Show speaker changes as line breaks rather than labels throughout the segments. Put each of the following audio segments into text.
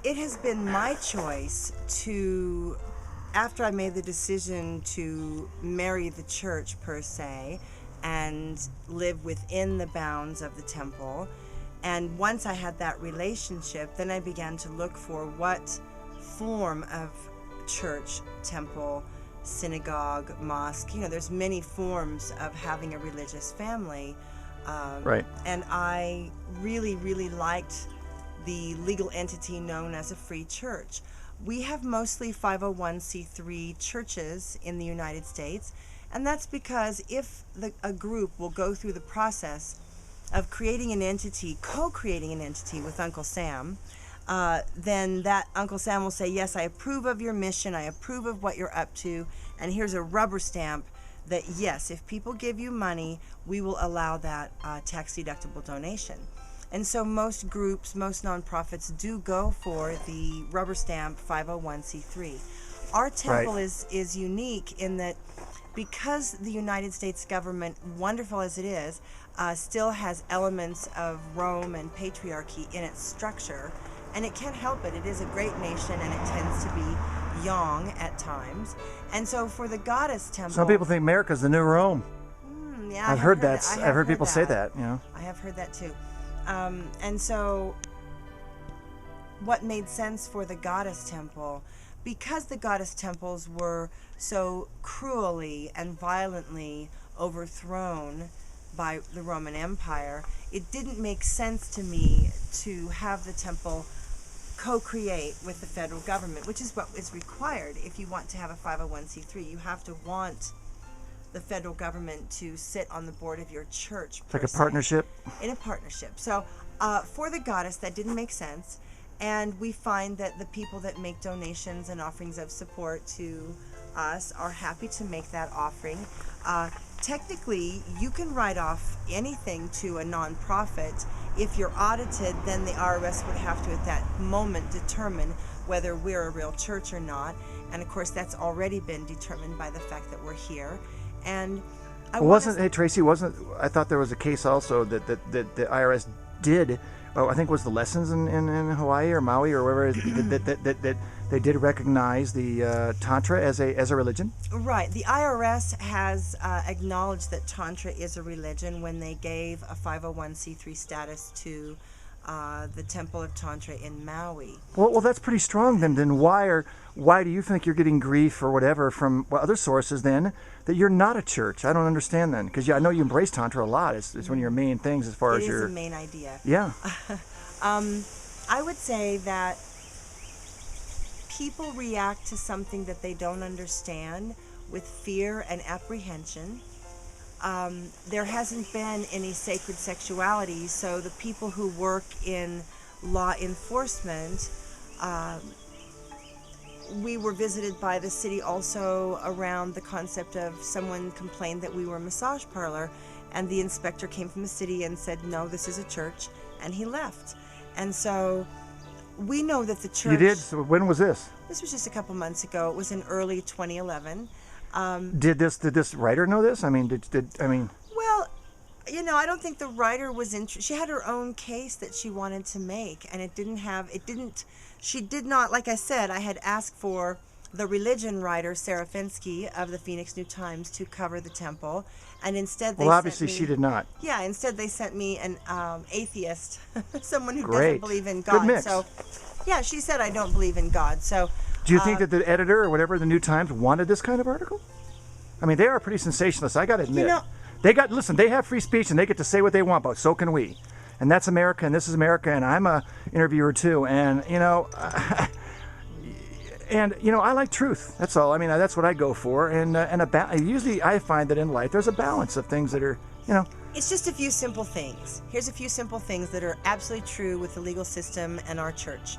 it has been my choice to, after I made the decision to marry the church per se and live within the bounds of the temple, and once I had that relationship, then I began to look for what form of church, temple, synagogue, mosque, there's many forms of having a religious family.
Right.
And I really, really liked the legal entity known as a free church. We have mostly 501c3 churches in the United States, and that's because if a group will go through the process of creating an entity, co-creating an entity with Uncle Sam, then that Uncle Sam will say, yes, I approve of your mission, I approve of what you're up to, and here's a rubber stamp that, yes, if people give you money, we will allow that tax-deductible donation. And so most groups, most nonprofits do go for the rubber stamp 501c3. Our temple is unique in that because the United States government, wonderful as it is, still has elements of Rome and patriarchy in its structure, and it can't help it. It is a great nation, and it tends to be young at times. And so for the Goddess Temple...
Some people think America's the new Rome.
Yeah,
I've heard that. I've heard people say that,
I have heard that too. And so what made sense for the Goddess Temple, because the Goddess Temples were so cruelly and violently overthrown by the Roman Empire, it didn't make sense to me to have the temple co-create with the federal government, which is what is required. If you want to have a 501c3, you have to want the federal government to sit on the board of your church.
It's like a partnership?
In a partnership. So for the Goddess, that didn't make sense. And we find that the people that make donations and offerings of support to us are happy to make that offering. Technically, you can write off anything to a nonprofit. If you're audited, then the IRS would have to at that moment determine whether we're a real church or not. And of course, that's already been determined by the fact that we're here. And I
Tracy, I thought there was a case also that the IRS did, I think it was the lessons in Hawaii or Maui or wherever, that they did recognize the Tantra as a religion?
Right. The IRS has acknowledged that Tantra is a religion when they gave a 501c3 status to the Temple of Tantra in Maui.
Well, that's pretty strong then. Then why do you think you're getting grief or whatever from other sources then that you're not a church? I don't understand then, because I know you embrace Tantra a lot. It's one of your main things as far as your...
It is a main idea.
Yeah.
I would say that people react to something that they don't understand with fear and apprehension. There hasn't been any sacred sexuality, so the people who work in law enforcement, we were visited by the city also around the concept of someone complained that we were a massage parlor, and the inspector came from the city and said, no, this is a church, and he left. And so we know that the church...
You did? So when was this?
This was just a couple months ago. It was in early 2011.
Did this writer know this? I mean,
Well, I don't think the writer was interested. She had her own case that she wanted to make, and she did not, like I said, I had asked for the religion writer, Sarah Fensky of the Phoenix New Times, to cover the temple, and instead they
obviously she did not.
Yeah, instead they sent me an atheist, someone who
Great.
doesn't believe in God.
Good mix.
So, yeah, she said, I don't believe in God, so...
Do you think that the editor or whatever, the New Times, wanted this kind of article? I mean, they are pretty sensationalist, I got to admit. They have free speech and they get to say what they want, but so can we. And that's America, and this is America, and I'm a interviewer too, and, I like truth. That's all. I mean, that's what I go for, and usually I find that in life there's a balance of things that are,
It's just a few simple things. Here's a few simple things that are absolutely true with the legal system and our church.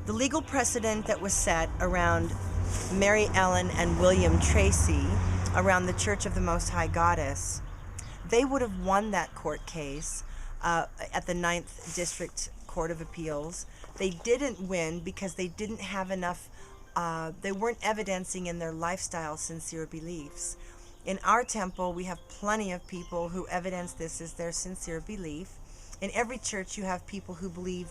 The legal precedent that was set around Mary Ellen and William Tracy around the Church of the Most High Goddess, they would have won that court case at the 9th District Court of Appeals. They didn't win because they didn't have enough, they weren't evidencing in their lifestyle sincere beliefs. In our temple, we have plenty of people who evidence this as their sincere belief. In every church, you have people who believe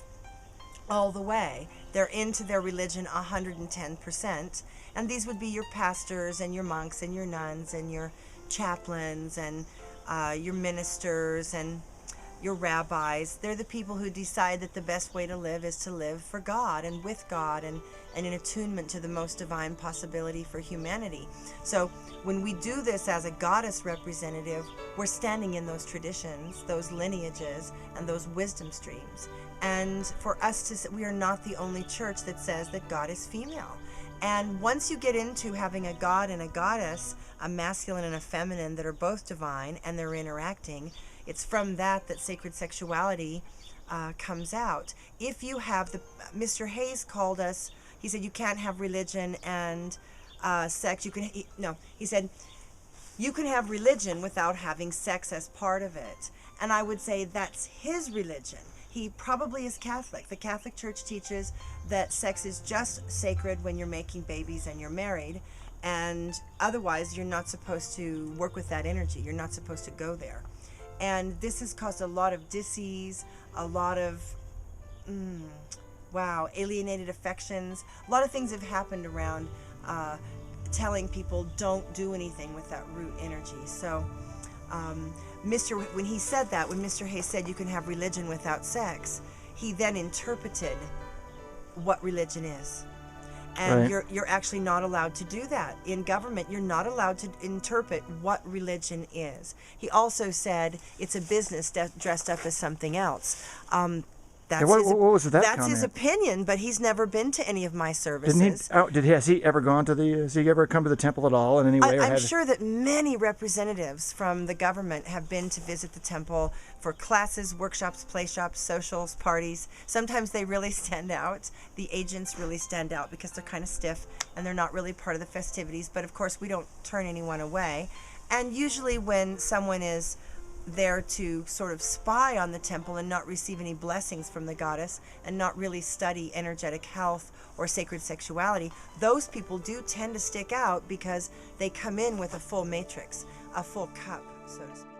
all the way. They're into their religion 110%. And these would be your pastors and your monks and your nuns and your chaplains and your ministers and your rabbis. They're the people who decide that the best way to live is to live for God and with God and in attunement to the most divine possibility for humanity. So when we do this as a goddess representative, we're standing in those traditions, those lineages, and those wisdom streams. And for us to, we are not the only church that says that God is female. And once you get into having a god and a goddess, a masculine and a feminine that are both divine and they're interacting, it's from that sacred sexuality comes out. If you have Mr. Hayes called us, he said you can't have religion and sex. He said you can have religion without having sex as part of it. And I would say that's his religion. He probably is Catholic. The Catholic Church teaches that sex is just sacred when you're making babies and you're married, and otherwise you're not supposed to work with that energy. You're not supposed to go there. And this has caused a lot of dis-ease, a lot of, alienated affections. A lot of things have happened around telling people don't do anything with that root energy. So when he said that, when Mr. Hayes said you can have religion without sex, he then interpreted what religion is. And
Right.
you're actually not allowed to do that. In government, you're not allowed to interpret what religion is. He also said it's a business dressed up as something else. That's
what was that
That's his
comment?
opinion, but he's never been to any of my services.
Has he ever gone to has he ever come to the temple at all in any way?
I'm sure that many representatives from the government have been to visit the temple for classes, workshops, play shops, socials, parties. Sometimes they really stand out. The agents really stand out because they're kind of stiff and they're not really part of the festivities. But of course, we don't turn anyone away. And usually when someone is there to sort of spy on the temple and not receive any blessings from the goddess and not really study energetic health or sacred sexuality, those people do tend to stick out because they come in with a full matrix, a full cup, so to speak.